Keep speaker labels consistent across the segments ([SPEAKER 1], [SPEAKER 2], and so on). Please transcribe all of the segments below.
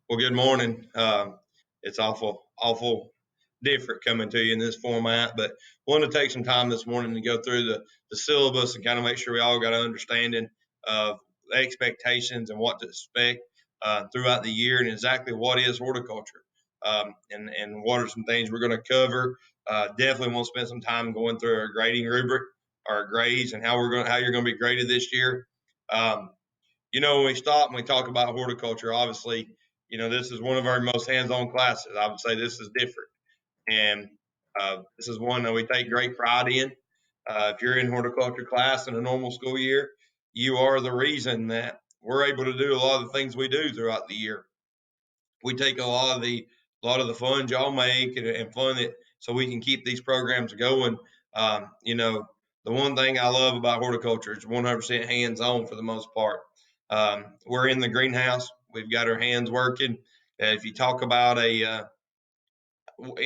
[SPEAKER 1] Well, good morning. It's awful different coming to you in this format, but wanted to take some time this morning to go through the syllabus and kind of make sure we all got an understanding of expectations and what to expect throughout the year and exactly what is horticulture and what are some things we're going to cover. Definitely want to spend some time going through our grading rubric, our grades, and how you're going to be graded this year. Um, when we stop and we talk about horticulture, obviously, this is one of our most hands-on classes. I would say this is different, and this is one that we take great pride in. If you're in horticulture class in a normal school year, you are the reason that we're able to do a lot of the things we do throughout the year. We take a lot of the fun y'all make and fun that so we can keep these programs going. The one thing I love about horticulture is 100% hands-on for the most part. We're in the greenhouse. We've got our hands working. If you talk about in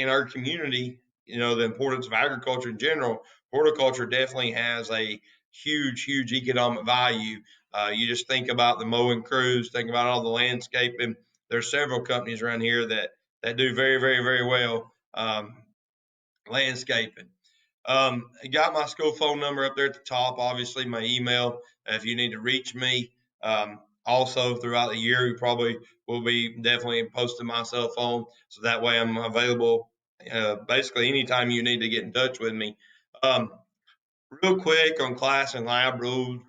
[SPEAKER 1] our community, the importance of agriculture in general, horticulture definitely has a huge economic value. You just think about the mowing crews, think about all the landscaping. There's several companies around here that do very well landscaping. I got my school phone number up there at the top, obviously my email if you need to reach me. Also, throughout the year, we probably will be definitely posting my cell phone so that way I'm available basically anytime you need to get in touch with me. Um, Real quick on class and lab rules,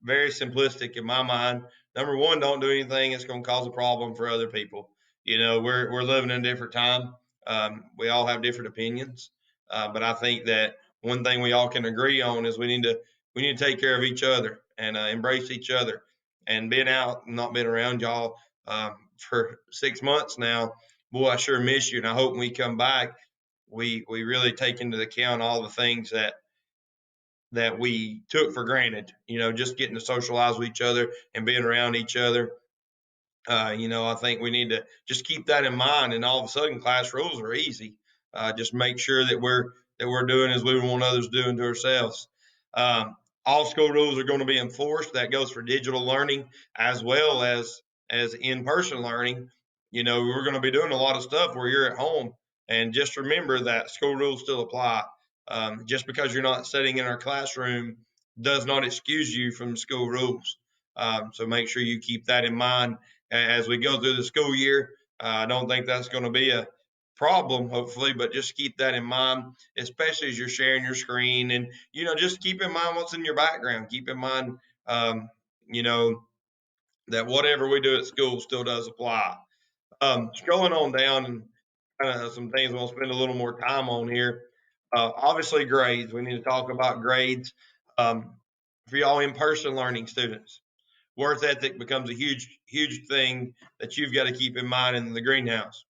[SPEAKER 1] very simplistic in my mind. Number one, don't do anything that's going to cause a problem for other people. We're living in a different time. We all have different opinions, but I think that one thing we all can agree on is we need to take care of each other and embrace each other. And being out, and not being around y'all for 6 months now, boy, I sure miss you. And I hope when we come back, we really take into account all the things that we took for granted, just getting to socialize with each other and being around each other. I think we need to just keep that in mind. And all of a sudden, class rules are easy. Just make sure that we're doing as we want others doing to ourselves. Um, all school rules are going to be enforced. That goes for digital learning as well as in-person learning. We're going to be doing a lot of stuff where you're at home, and just remember that school rules still apply. Just because you're not sitting in our classroom does not excuse you from the school rules. So make sure you keep that in mind as we go through the school year. I don't think that's going to be a problem, hopefully, but just keep that in mind, especially as you're sharing your screen. And, just keep in mind what's in your background. Keep in mind, um, you know, that whatever we do at school still does apply. Scrolling on down and kind of some things we'll spend a little more time on here. Obviously, grades. We need to talk about grades. For y'all in-person learning students, worth ethic becomes a huge thing that you've got to keep in mind in the greenhouse.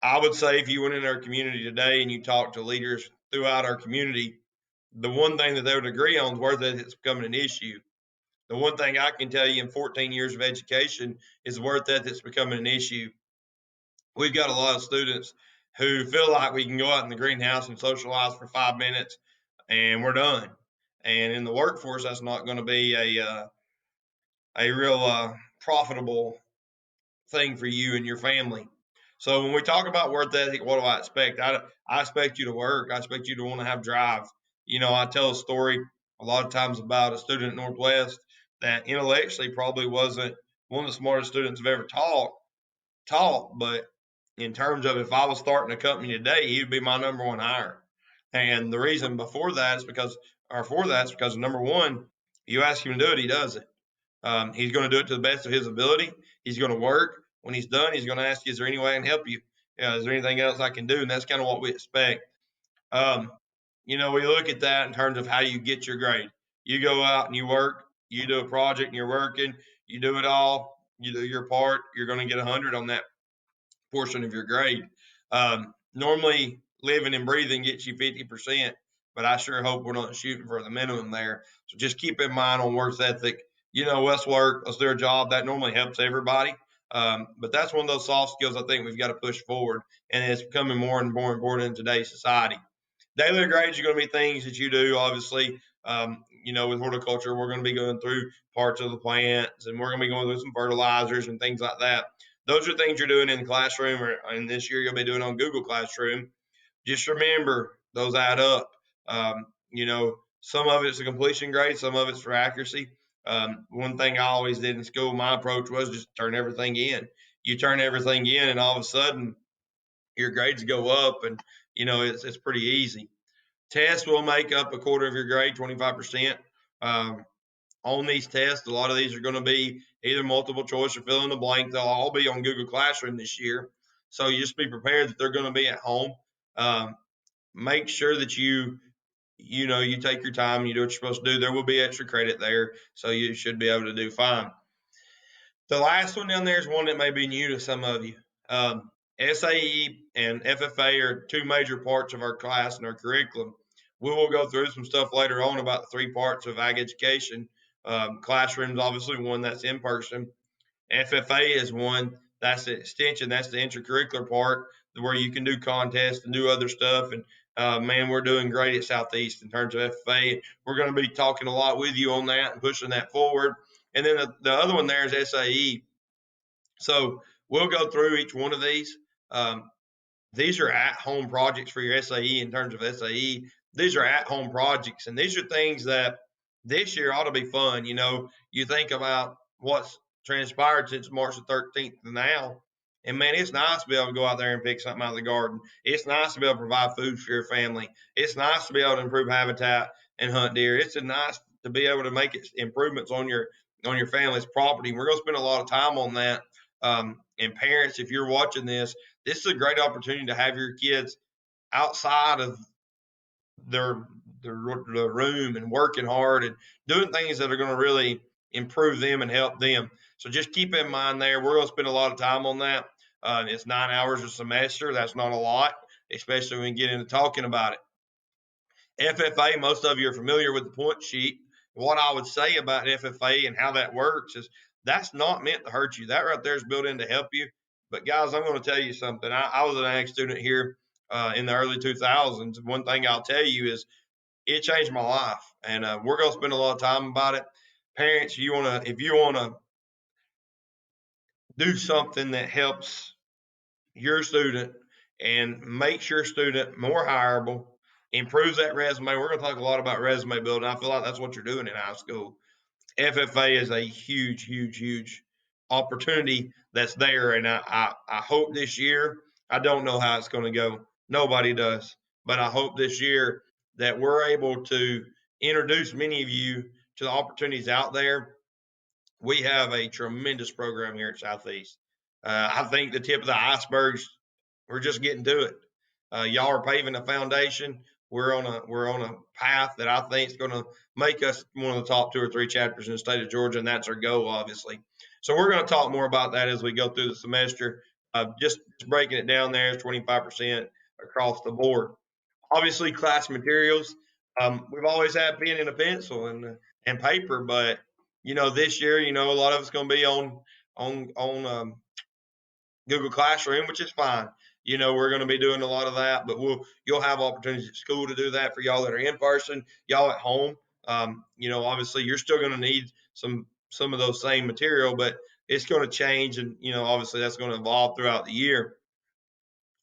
[SPEAKER 1] I would say if you went in our community today and you talked to leaders throughout our community, the one thing that they would agree on is worth ethic is becoming an issue. The one thing I can tell you in 14 years of education is worth ethic is becoming an issue. We've got a lot of students who feel like we can go out in the greenhouse and socialize for 5 minutes and we're done. And in the workforce, that's not going to be a real profitable thing for you and your family. So when we talk about work ethic, what do I expect? I expect you to work. I expect you to want to have drive. I tell a story a lot of times about a student at Northwest that intellectually probably wasn't one of the smartest students I've ever taught, but in terms of if I was starting a company today, he'd be my number one hire. And the reason for that is because number one, you ask him to do it, he does it. He's going to do it to the best of his ability. He's going to work. When he's done, he's going to ask you, is there any way I can help you? Is there anything else I can do? And that's kind of what we expect. Um, we look at that in terms of how you get your grade. You go out and you work, you do a project and you're working, you do it all, you do your part, you're going to get 100 on that portion of your grade. Normally, living and breathing gets you 50%, but I sure hope we're not shooting for the minimum there. So just keep in mind on work ethic. Let's work, let's do our job. That normally helps everybody. But that's one of those soft skills I think we've got to push forward, and it's becoming more and more important in today's society. Daily grades are going to be things that you do, obviously. With horticulture, we're going to be going through parts of the plants, and we're going to be going through some fertilizers and things like that. those are things you're doing in the classroom, and this year you'll be doing on Google Classroom. Just remember those add up. Some of it's a completion grade, some of it's for accuracy. One thing I always did in school, my approach was just turn everything in. You turn everything in, and all of a sudden your grades go up, and it's pretty easy. Tests will make up a quarter of your grade, 25%. On these tests, a lot of these are going to be either multiple choice or fill in the blank. They'll all be on Google Classroom this year, so you just be prepared that they're going to be at home. Make sure that you take your time and you do what you're supposed to do. There will be extra credit there, so you should be able to do fine. The last one down there is one that may be new to some of you. SAE and FFA are two major parts of our class and our curriculum. We will go through some stuff later on about the three parts of ag education. Classrooms, obviously, one that's in person. FFA is one that's the extension, that's the intracurricular part where you can do contests and do other stuff. And man, we're doing great at Southeast in terms of FFA. We're going to be talking a lot with you on that and pushing that forward. And then the other one there is SAE. So we'll go through each one of these. These are at-home projects for your SAE in terms of SAE. These are at-home projects, and these are things that this year ought to be fun. You think about what's transpired since March the 13th to now, and man, it's nice to be able to go out there and pick something out of the garden. It's nice to be able to provide food for your family. It's nice to be able to improve habitat and hunt deer. It's nice to be able to make improvements on your family's property. We're going to spend a lot of time on that. And parents, if you're watching this is a great opportunity to have your kids outside of their room and working hard and doing things that are going to really improve them and help them. So just keep in mind there, we're going to spend a lot of time on that. It's 9 hours a semester. That's not a lot, especially when we get into talking about it. FFA, most of you are familiar with the point sheet. What I would say about FFA and how that works is that's not meant to hurt you. That right there is built in to help you. But guys, I'm going to tell you something. I was an ag student here in the early 2000s. One thing I'll tell you is it changed my life, and we're going to spend a lot of time about it. Parents, if you want to do something that helps your student and makes your student more hireable, improves that resume. We're going to talk a lot about resume building. I feel like that's what you're doing in high school. FFA is a huge, huge, huge opportunity that's there. And I hope this year, I don't know how it's going to go. Nobody does. But I hope this year that we're able to introduce many of you to the opportunities out there. We have a tremendous program here at Southeast. I think the tip of the iceberg's we're just getting to it. Y'all are paving a foundation. We're on a path that I think is going to make us one of the top 2 or 3 chapters in the state of Georgia, and that's our goal, obviously. So we're going to talk more about that as we go through the semester. Just breaking it down there is 25% across the board. Obviously, class materials. We've always had pen and a pencil and paper, but this year, a lot of it's going to be on Google Classroom, which is fine. We're going to be doing a lot of that, but you'll have opportunities at school to do that for y'all that are in person. Y'all at home, obviously you're still going to need some of those same material, but it's going to change, and obviously that's going to evolve throughout the year.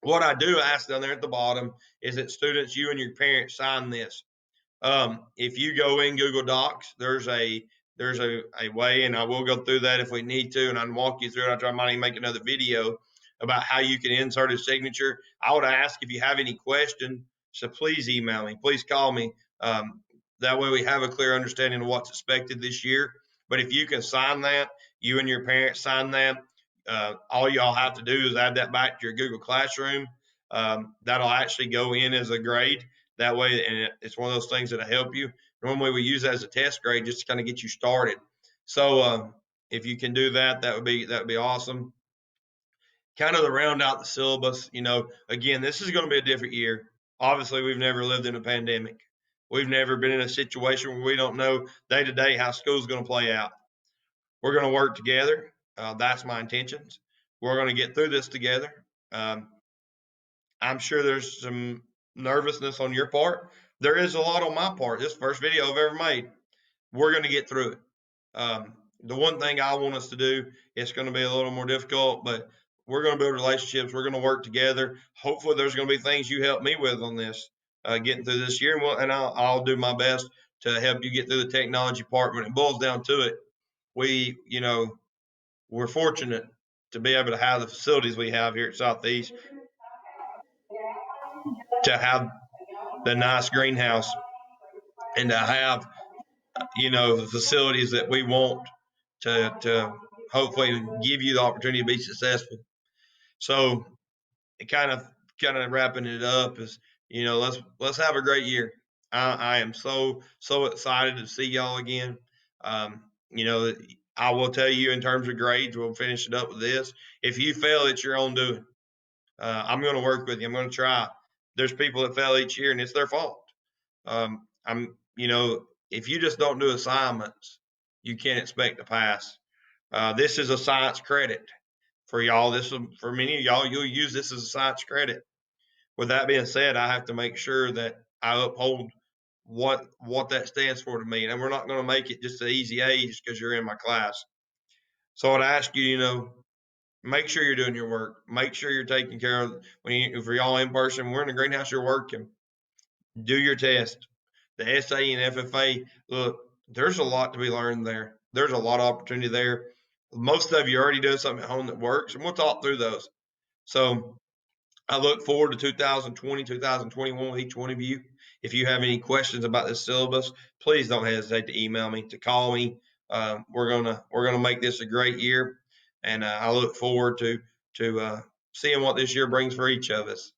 [SPEAKER 1] What I do ask down there at the bottom is that students, you and your parents sign this. If you go in Google Docs, there's a way, and I will go through that if we need to, and I can walk you through it. I might even make another video about how you can insert a signature. I would ask if you have any question, so please email me, please call me. That way we have a clear understanding of what's expected this year. But if you can sign that, you and your parents sign that, all y'all have to do is add that back to your Google Classroom. That'll actually go in as a grade. That way, and it's one of those things that'll help you. Normally, we use that as a test grade just to kind of get you started. So, if you can do that, that would be awesome. Kind of to round out the syllabus, again, this is going to be a different year. Obviously, we've never lived in a pandemic. We've never been in a situation where we don't know day to day how school's going to play out. We're going to work together. That's my intentions. We're going to get through this together. I'm sure there's some nervousness on your part. There is a lot on my part. This first video I've ever made. We're going to get through it. the one thing I want us to do, it's going to be a little more difficult, but we're going to build relationships. We're going to work together. Hopefully, there's going to be things you help me with on this, getting through this year, and I'll do my best to help you get through the technology part. When it boils down to it, we, we're fortunate to be able to have the facilities we have here at Southeast, to have the nice greenhouse, and to have, the facilities that we want to hopefully give you the opportunity to be successful. So, it kind of wrapping it up is, let's have a great year. I am so excited to see y'all again. You know, I will tell you, in terms of grades, we'll finish it up with this. If you fail, it's your own doing. I'm going to work with you. I'm going to try. There's people that fail each year, and it's their fault. If you just don't do assignments, you can't expect to pass. This is a science credit for y'all. For many of y'all, you'll use this as a science credit. With that being said, I have to make sure that I uphold what that stands for to me, and we're not going to make it just an easy A just because you're in my class. So I'd ask you, make sure you're doing your work. Make sure you're taking care of for y'all in person. We're in the greenhouse. You're working. Do your test. The SA and FFA. Look, there's a lot to be learned there. There's a lot of opportunity there. Most of you are already doing something at home that works, and we'll talk through those. So I look forward to 2020, 2021 with each one of you. If you have any questions about this syllabus, please don't hesitate to email me, to call me. We're gonna make this a great year, and I look forward to seeing what this year brings for each of us.